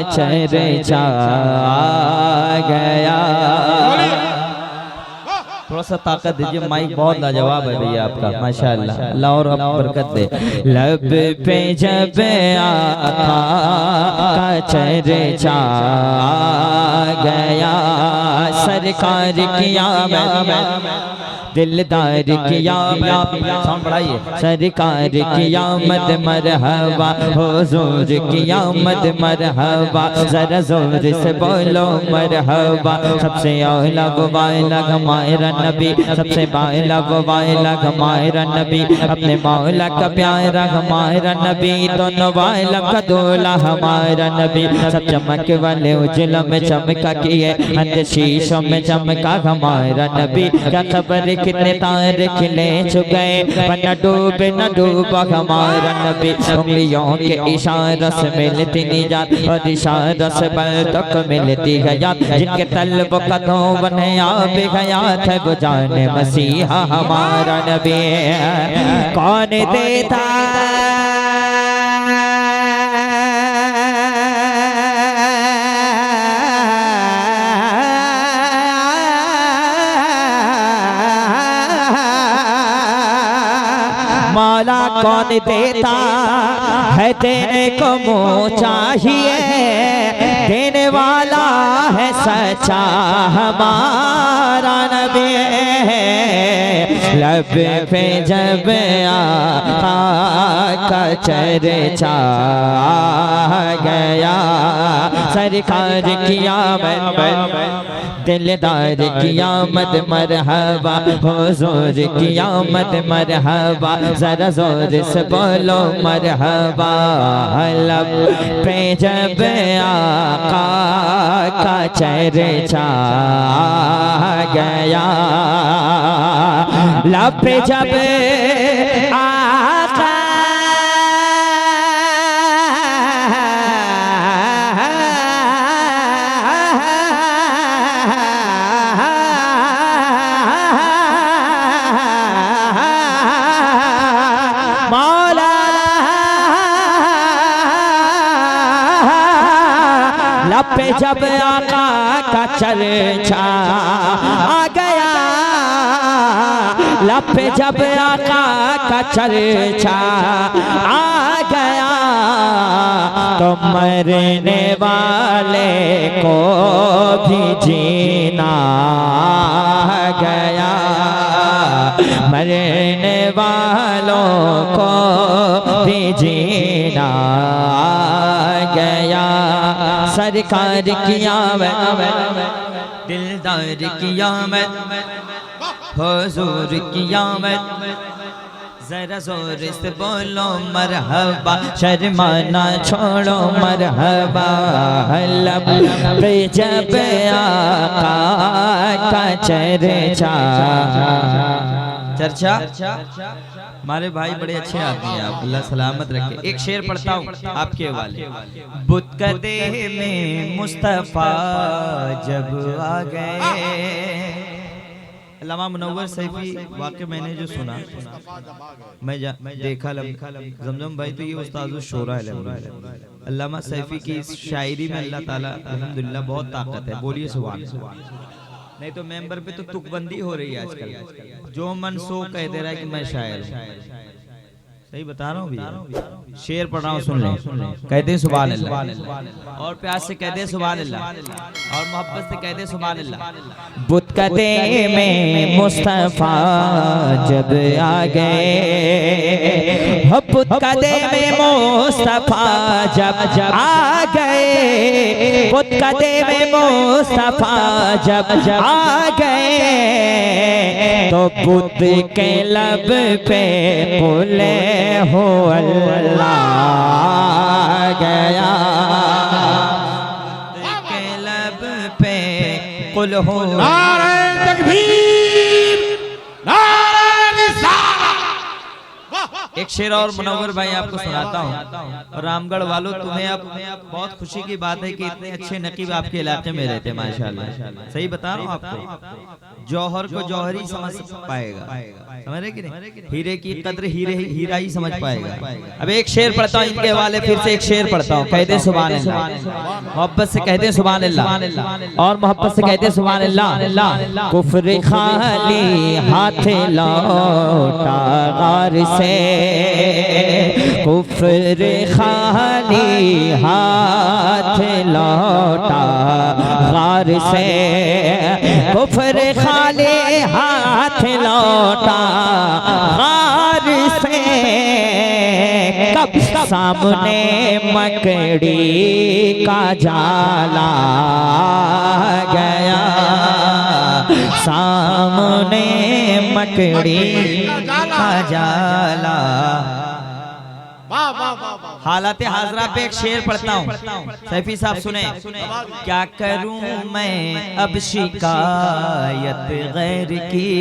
चर्चा गया। थोड़ा सा ताकत दीजिए, माइक बहुत लाजवाब है भैया आपका, माशाअल्लाह, अल्लाह और आप बरकत दे। लब पे जब आका का चर्चा गया, सरकार किया दिलदार कियामत, साउंड बढ़ाइए, सरकार कियामत मरहबा, हुजूर कियामत मरहबा, जरा जोर से बोलो मरहबा। सबसे औला वाला हमारा नबी, सबसे बाला वाला हमारा नबी, अपने मौला का प्यारा हमारा नबी, दोनों वाला का दूल्हा हमारा नबी। सब चमक वाले उजला में चमका किए, अंदर शीशों में चमका हमारा नबी। क्या खबर कितने तारे खिले चुके, न डूबे न डूबा हमारा नबी। उंगलियों के इशारों से मिलती निजात, और इशारों से बल तक मिलती हयात। जिनके तलब कदों बने आप हयात है, वो जाने मसीहा हमारा नबी। कौन देता मौला, कौन देता है देने को मुँह चाहिए, देने वाला है सच्चा हमारा नबी। लब पे जब आका चर्चा गया, सरकार कियामत दिलदार कियामत मरहबा, हुजूर कियामत मरहबा, जरा जोर से बोलो मरहबा। लब पे जब आका का चर्चा गया, लब पे जब आका पे जब आका का चर्चा आ गया, लब पे जब आका का चर्चा आ गया, तो मरने वाले को भी जीना गया, मरने वालों को भी जीना गया। सरकार कियामत दिलदार कियामत, हुजूर कियामत, जरा जोर से बोलो मरहबा, शर्माना छोड़ो मरहबा। लब पे जब आका का चर्चा हमारे भाई बड़े अच्छे आदमी हैं आप, अल्लाह सलामत रखे। एक शेर पढ़ता हूँ आपके हवाले। बुतकदे में मुस्तफा जब आ गए, अल्लामा मुनव्वर सैफी, वाकई मैंने जो सुना मैं देखा जमजम भाई, तो ये उस्ताद शोरा है। अल्लामा सैफी की इस शायरी में अल्लाह ताला अल्हम्दुलिल्लाह बहुत ताकत है, बोलिए सुभान अल्लाह। नहीं तो मेंबर पे तो तुकबंदी हो रही है आजकल, जो मन सो कह दे रहा है कि मैं शायर हूँ। सही बता रहा हूँ भैया, शेर पढ़ रहा हूँ, सुन लें। कहते हैं सुभान अल्लाह, और प्यार से कहते हैं सुभान अल्लाह, और मोहब्बत से कहते हैं सुभान अल्लाह। बुतकदे में मुस्तफा जब आ गए, बुतकदे में मुस्तफा जब आ गए, बुतकदे में मुस्तफा जब आ गए, तो बुत के लब पे बोले हो अल्लाह गया, के लब पे कुल हो। नारे तकबीर, नारे रिसालत। एक शेर और मुनव्वर भाई आपको सुनाता हूँ। और रामगढ़ वालों, तुम्हें अब बहुत खुशी की बात है कि इतने अच्छे नकीब आपके इलाके में रहते हैं माशाल्लाह। सही बता रहा हूँ आपको, जौहर को जौहर ही समझ पाएगा, समझ रहे कि नहीं? हीरे की कद्र हीरा ही समझ पाएगा। अब एक शेर पढ़ता हूँ इनके हवाले, फिर से एक शेर पढ़ता हूँ। कहते सुभान अल्लाह, मोहब्बत से कहते सुभान अल्लाह, और मोहब्बत से कहते सुभान अल्लाह। कुफ्र खाली हाथ लौटा गार से, कुफ्र खाली हाथ लौटा गार से, कुफ्र खाली हाथ लौटा गार से। कब सामने मकड़ी का जाला गया, सामने मकड़ी का जाला। हालात हाजरा पे एक शेर पढ़ता हूँ, सैफी साहब सुने। क्या करूं मैं अब शिकायत गैर की,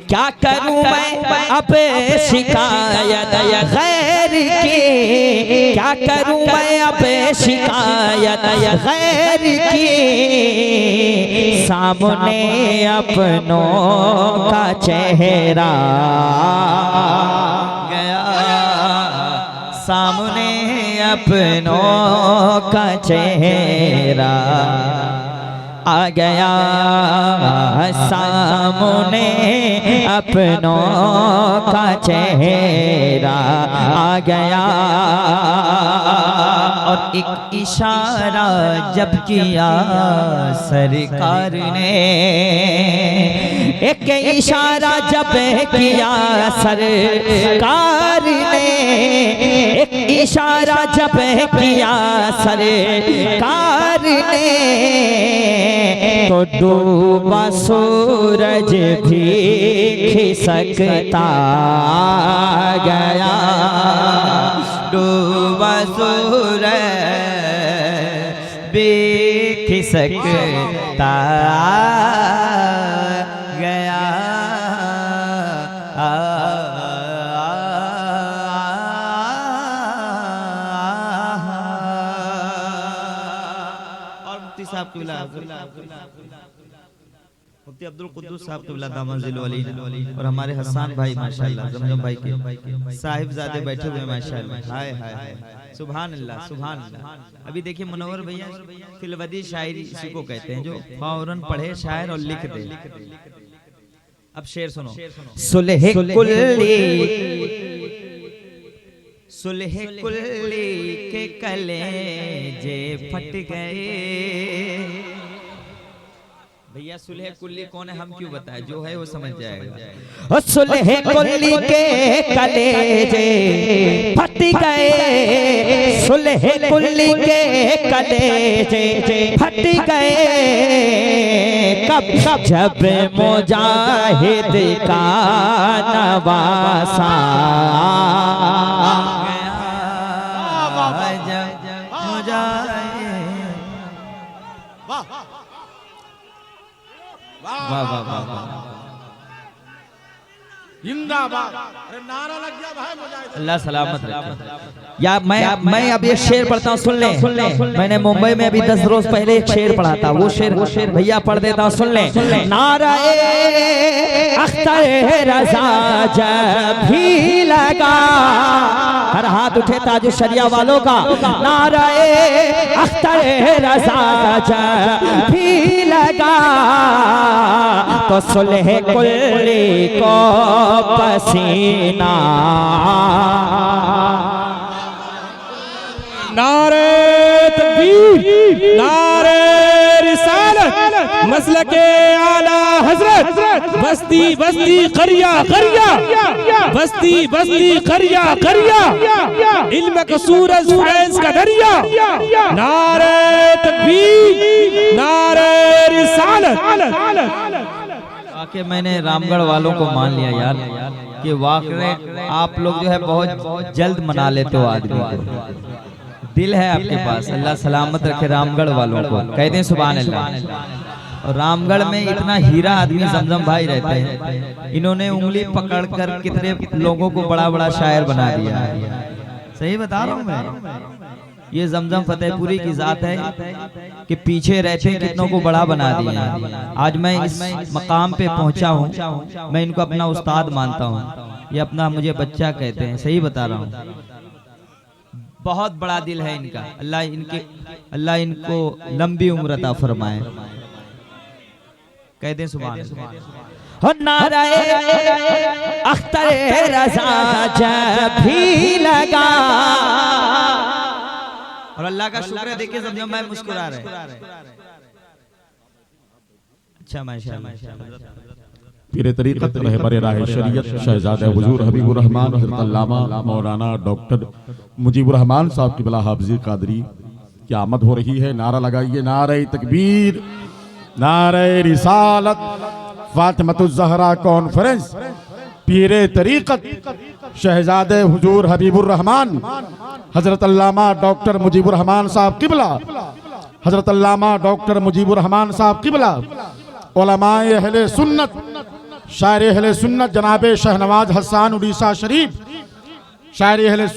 क्या करूं मैं अब शिकायत गैर की, क्या करूं मैं अब शिकायत गैर की। सामने अपनों का चेहरा गया, सामने अपनों का चेहरा आ गया, सामने अपनों का चेहरा आ गया। और एक इशारा जब किया सरकार ने, एक इशारा जब किया सरकार ने, एक इशारा जब किया सरकार ने, तो डूबा सूरज भी खिसकता गया, डूबा सूरज भी खिसकता गया। और मुफ्ती साहब मुफ्ती अब्दुल कुद्दूस साहब क़िबला दामन वली, और हमारे हसन भाई माशाल्लाह, जमजम भाई के साहिबजादे बैठे हुए माशाल्लाह। हाय हाय हाय, सुभान अल्लाह सुभान अल्लाह। अभी देखिए मुनव्वर भैया फिलवदी शायरी इसी को कहते हैं, जो फौरन पढ़े शायर और लिख दे। अब शेर सुनो। सुलह कुल्ली, सुलह कुल्ली के कलेजे फट गए। भैया सुलह कुल्ली कौन है हम क्यों बताए, जो है वो समझ जाएगा। सुलह कुल्ली के कलेजे फट गए, सुलह कुल्ली के कलेजे फट गए। कब कब जब मुजाहिद का नवासा गया, जब मुजाहिद। वाह वाह वाह, जिंदाबाद। अरे नारा लग गया भाई, मुजाहिद अल्लाह सलामत रखे। या मैं अब ये शेर पढ़ता हूँ, सुन ले। मैंने मुंबई में अभी 10 रोज पहले एक शेर पढ़ा था, वो शेर भैया पढ़ देता हूँ, सुन ले। नाराए अख्तर रज़ा जब भी लगा, हर हाथ उठे ताजु शरिया वालों का। नाराए अख्तर रज़ा जब भी लगा, तो सुलह कुल्ली को पसीना। नारे तकबीर, नारे रिसालत, मसलके आला हजरत, बस्ती बस्ती करिया करिया, बस्ती बस्ती करिया करिया, इल्म का सूरज फैज़ का दरिया। नारे तकबीर, नारे रिसालत। वाकई मैंने रामगढ़ वालों को मान लिया यार, कि वाकई आप लोग जो है बहुत जल्द मना लेते हो आदमी को। दिल है आपके पास, अल्लाह सलामत रखे रामगढ़ वालों को। कहते हैं सुभान अल्लाह। और रामगढ़ में इतना हीरा आदमी जमजम भाई रहते हैं, इन्होंने उंगली पकड़कर कितने लोगों को बड़ा बड़ा शायर बना दिया है। सही बता रहा हूँ मैं। ये जमजम फतेहपुरी की जात है कि पीछे रहते कितनों को बड़ा बना दिया। आज मैं इस मकाम पे पहुंचा हूँ, मैं इनको अपना उस्ताद मानता हूँ, ये अपना मुझे बच्चा कहते हैं। सही बता रहा हूँ, बहुत बड़ा दिल है इनका। अल्लाह इनको लंबी उम्र अता फरमाए। कहते हैं सुभान अल्लाह। नाराए अख्तर रज़ा जब भी लगा, और अल्लाह का शुक्र है, देखिए जब मैं मुस्कुरा रहे। अच्छा माशाअल्लाह। पीर तरीक़त रहबर राह शरीयत शहजादा हुजूर हबीबुर रहमान हज़रत अल्लामा मौलाना डॉक्टर मुजीबुर रहमान साहब की बला हाफ़िज़ कादरी की आमद हो रही है। नारा लगाइए, नारे तकबीर, नारे रिसालत, फातिमतुज़ ज़हरा कॉन्फ्रेंस, पीर तरीक़त शहजादे हुजूर हबीबुर रहमान हज़रत अल्लामा डॉक्टर मुजीबुर रहमान साहब किबला, हज़रत अल्लामा डॉक्टर मुजीबुर रहमान साहब किबला, उलमाए अहले सुन्नत, शायर अहले सुन्नत जनाब शहनवाज हसन उड़ीसा शरीफ, शायर अहले